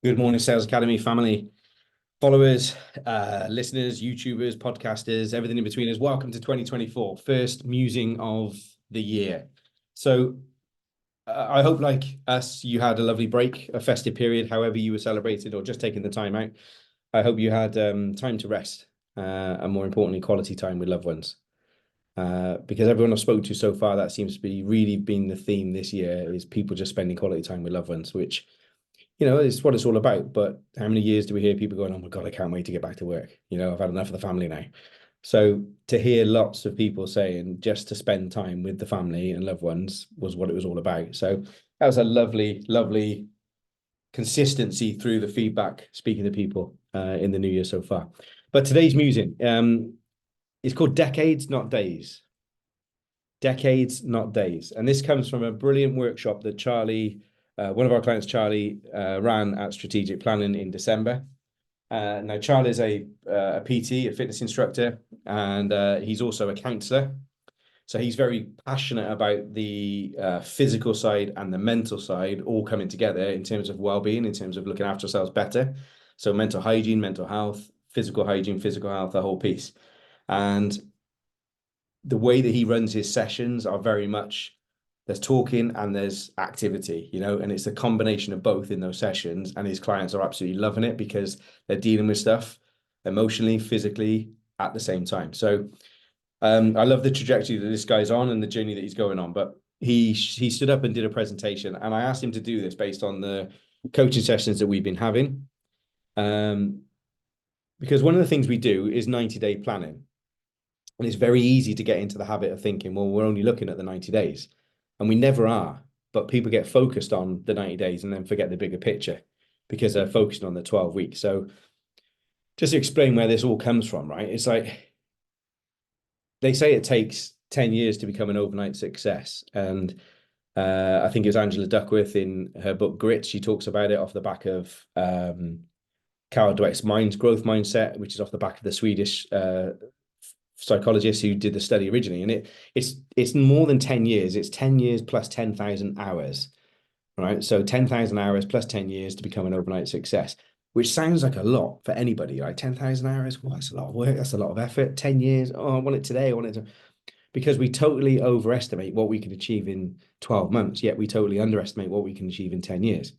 Good morning, Sales Academy family, followers, listeners, YouTubers, podcasters, everything in between us. Welcome to 2024, first musing of the year. So I hope, like us, you had a lovely break, a festive period, however you were celebrated or just taking the time out. I hope you had time to rest and more importantly, quality time with loved ones. Because everyone I've spoken to so far, that seems to be really been the theme this year is people just spending quality time with loved ones, which it's what it's all about. But how many years do we hear people going, oh my God, I can't wait to get back to work. I've had enough of the family now. So to hear lots of people saying just to spend time with the family and loved ones was what it was all about. So that was a lovely, lovely consistency through the feedback, speaking to people in the new year so far. But today's musing is called Decades, Not Days. Decades, Not Days. And this comes from a brilliant workshop that Charlie, one of our clients, Charlie, ran at Strategic Planning in December. Now, Charlie is a PT, a fitness instructor, and he's also a counselor. So he's very passionate about the physical side and the mental side all coming together in terms of well-being, in terms of looking after ourselves better. So mental hygiene, mental health, physical hygiene, physical health, the whole piece. And the way that he runs his sessions are very much there's talking and there's activity, and it's a combination of both in those sessions. And his clients are absolutely loving it because they're dealing with stuff emotionally, physically at the same time. So I love the trajectory that this guy's on and the journey that he's going on. But he stood up and did a presentation, and I asked him to do this based on the coaching sessions that we've been having. Because one of the things we do is 90-day planning. And it's very easy to get into the habit of thinking, well, we're only looking at the 90 days. And we never are. But people get focused on the 90 days and then forget the bigger picture because they're focused on the 12 weeks. So just to explain where this all comes from, right? It's like they say it takes 10 years to become an overnight success. And I think it was Angela Duckworth in her book Grit. She talks about it off the back of Carol Dweck's growth mindset, which is off the back of the Swedish psychologist who did the study originally. And it's more than 10 years. It's 10 years plus 10,000 hours, right? So 10,000 hours plus 10 years to become an overnight success, which sounds like a lot for anybody, right? 10,000 hours, well, that's a lot of work. That's a lot of effort. 10 years. Oh, I want it today. I want it to, because we totally overestimate what we can achieve in 12 months, yet we totally underestimate what we can achieve in 10 years.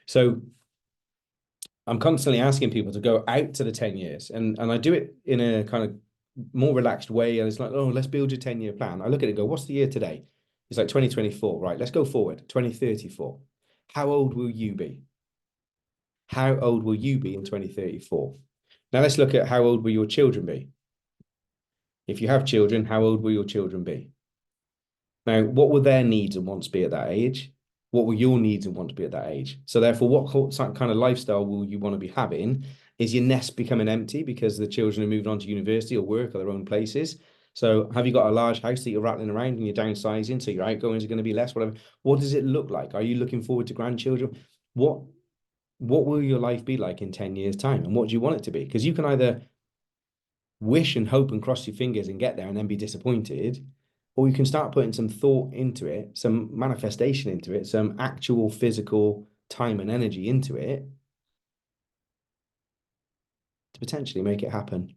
So I'm constantly asking people to go out to the 10 years and I do it in a kind of more relaxed way. And it's like, oh, let's build your 10-year plan. I look at it and go, what's the year today? It's like 2024, right? Let's go forward, 2034. How old will you be? How old will you be in 2034? Now let's look at how old will your children be? If you have children, how old will your children be? Now, what will their needs and wants be at that age? What will your needs and wants be at that age? So therefore, what kind of lifestyle will you want to be having? Is your nest becoming empty because the children are moving on to university or work or their own places? So have you got a large house that you're rattling around and you're downsizing, so your outgoings are going to be less, whatever? What does it look like? Are you looking forward to grandchildren? What will your life be like in 10 years' time? And what do you want it to be? Because you can either wish and hope and cross your fingers and get there and then be disappointed, or you can start putting some thought into it, some manifestation into it, some actual physical time and energy into it to potentially make it happen.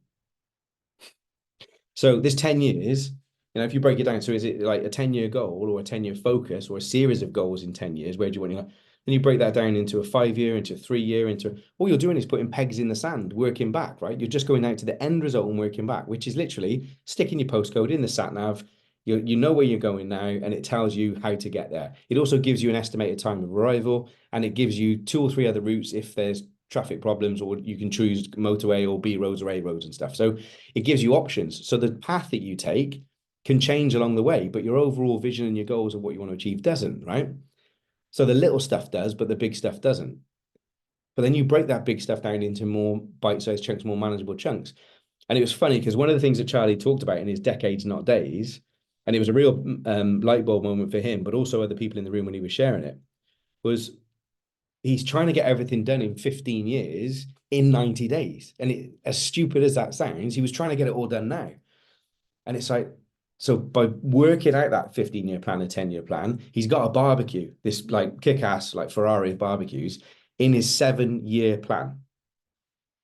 So this 10 years, if you break it down, so is it like a 10-year goal or a 10-year focus or a series of goals in 10 years? Where do you want to go? Then you break that down into a 5-year, into a 3-year, into all you're doing is putting pegs in the sand, working back, right? You're just going out to the end result and working back, which is literally sticking your postcode in the sat nav. You know where you're going now, and it tells you how to get there. It also gives you an estimated time of arrival, and it gives you 2 or 3 other routes if there's traffic problems, or you can choose motorway or B roads or A roads and stuff. So it gives you options. So the path that you take can change along the way, but your overall vision and your goals of what you want to achieve doesn't, right? So the little stuff does, but the big stuff doesn't. But then you break that big stuff down into more bite-sized chunks, more manageable chunks. And it was funny because one of the things that Charlie talked about in his Decades, Not Days, and it was a real light bulb moment for him, but also other people in the room when he was sharing it, was he's trying to get everything done in 15 years in 90 days. And as stupid as that sounds, he was trying to get it all done now. And it's like, so by working out that 15-year plan, a 10-year plan, he's got a barbecue, this like kick-ass, like Ferrari barbecues in his 7-year plan.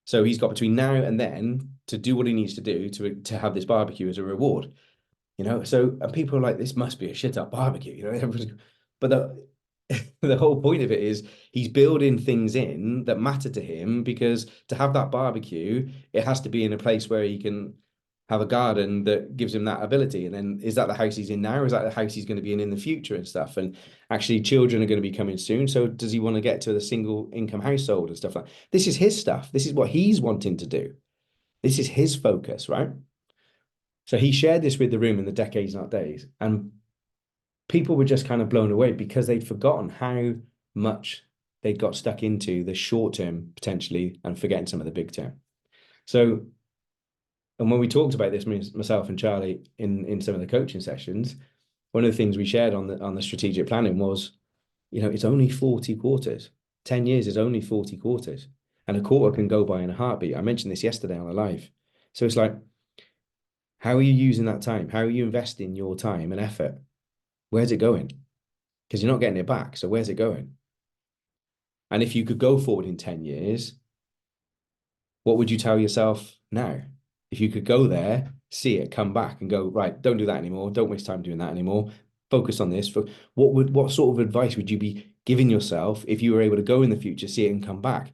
So he's got between now and then to do what he needs to do to have this barbecue as a reward. So and people are like, this must be a shit up barbecue, but the whole point of it is he's building things in that matter to him, because to have that barbecue, it has to be in a place where he can have a garden that gives him that ability. And then is that the house he's in now, or is that the house he's going to be in the future and stuff? And actually children are going to be coming soon. So does he want to get to the single income household and stuff like that? This is his stuff. This is what he's wanting to do. This is his focus, right? So he shared this with the room in the decades, not days. And people were just kind of blown away because they'd forgotten how much they'd got stuck into the short term potentially and forgetting some of the big term. So, and when we talked about this, myself and Charlie in some of the coaching sessions, one of the things we shared on the strategic planning was, it's only 40 quarters. 10 years is only 40 quarters. And a quarter can go by in a heartbeat. I mentioned this yesterday on a live. So it's like, how are you using that time? How are you investing your time and effort? Where's it going? Because you're not getting it back. So where's it going? And if you could go forward in 10 years, what would you tell yourself now? If you could go there, see it, come back and go, right, don't do that anymore. Don't waste time doing that anymore. Focus on this. What sort of advice would you be giving yourself if you were able to go in the future, see it and come back?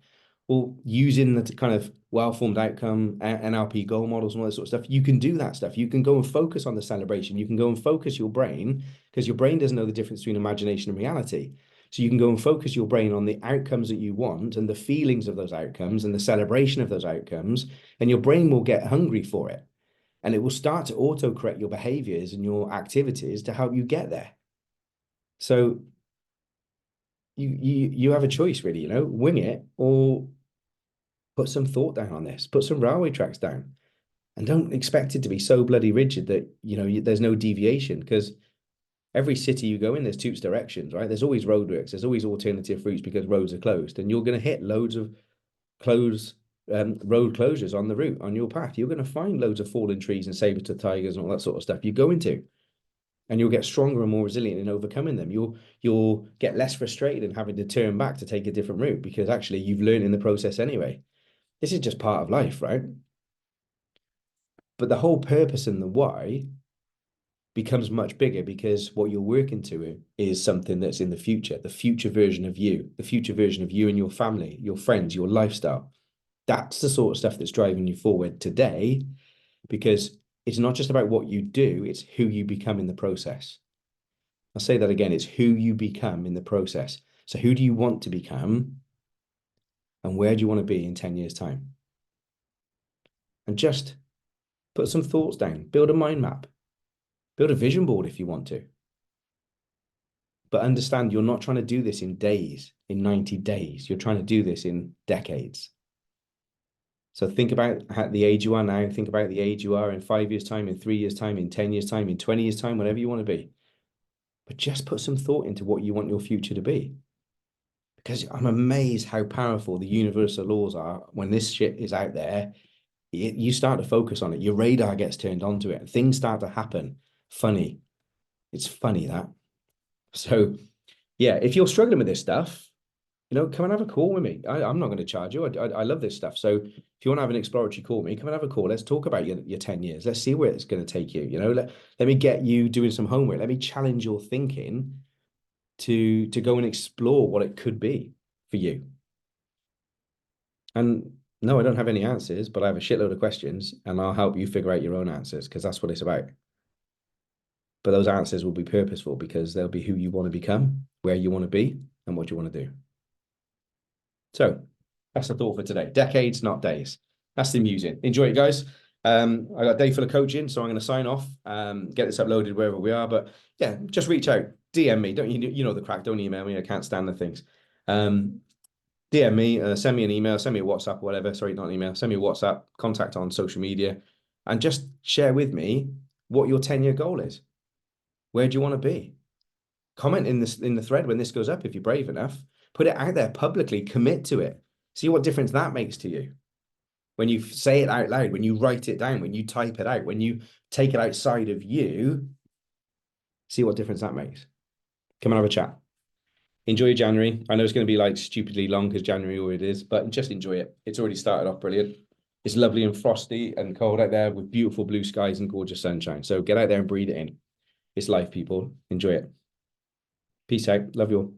Well, using the kind of well-formed outcome, NLP goal models and all that sort of stuff, you can do that stuff. You can go and focus on the celebration. You can go and focus your brain, because your brain doesn't know the difference between imagination and reality. So you can go and focus your brain on the outcomes that you want and the feelings of those outcomes and the celebration of those outcomes, and your brain will get hungry for it. And it will start to auto-correct your behaviors and your activities to help you get there. So you have a choice, really, wing it or put some thought down on this, put some railway tracks down, and don't expect it to be so bloody rigid that, there's no deviation, because every city you go in, there's two directions, right? There's always roadworks. There's always alternative routes because roads are closed, and you're going to hit loads of road closures on the route, on your path. You're going to find loads of fallen trees and saber-toothed tigers and all that sort of stuff you go into, and you'll get stronger and more resilient in overcoming them. You'll get less frustrated in having to turn back to take a different route, because actually you've learned in the process anyway. This is just part of life, right? But the whole purpose and the why becomes much bigger, because what you're working to is something that's in the future version of you, the future version of you and your family, your friends, your lifestyle. That's the sort of stuff that's driving you forward today, because it's not just about what you do, it's who you become in the process. I'll say that again, it's who you become in the process. So who do you want to become, and where do you want to be in 10 years' time? And just put some thoughts down, build a mind map, build a vision board if you want to. But understand, you're not trying to do this in days, in 90 days. You're trying to do this in decades. So think about the age you are now. Think about the age you are in 5 years' time, in 3 years' time, in 10 years' time, in 20 years' time, whatever you want to be. But just put some thought into what you want your future to be. Because I'm amazed how powerful the universal laws are. When this shit is out there, you start to focus on it. Your radar gets turned onto it, and things start to happen. Funny. It's funny, that. So yeah, if you're struggling with this stuff, come and have a call with me. I'm not going to charge you. I love this stuff. So if you want to have an exploratory call with me, come and have a call. Let's talk about your 10 years. Let's see where it's going to take you. Let me get you doing some homework. Let me challenge your thinking to go and explore what it could be for you. And no, I don't have any answers, but I have a shitload of questions, and I'll help you figure out your own answers, because that's what it's about. But those answers will be purposeful, because they'll be who you want to become, where you want to be, and what you want to do. So that's the thought for today. Decades, not days. That's the musing. Enjoy it, guys. I got a day full of coaching, so I'm going to sign off, get this uploaded wherever we are. But yeah, just reach out, DM me. Don't you know the crack? Don't email me. I can't stand the things. DM me, send me an email, send me a WhatsApp, whatever. Sorry, not an email. Send me a WhatsApp, contact on social media, and just share with me what your 10-year goal is. Where do you want to be? Comment in the thread when this goes up if you're brave enough. Put it out there publicly. Commit to it. See what difference that makes to you. When you say it out loud, when you write it down, when you type it out, when you take it outside of you, see what difference that makes. Come and have a chat. Enjoy January. I know it's going to be like stupidly long because January already is, but just enjoy it. It's already started off brilliant. It's lovely and frosty and cold out there with beautiful blue skies and gorgeous sunshine. So get out there and breathe it in. It's life, people. Enjoy it. Peace out. Love you all.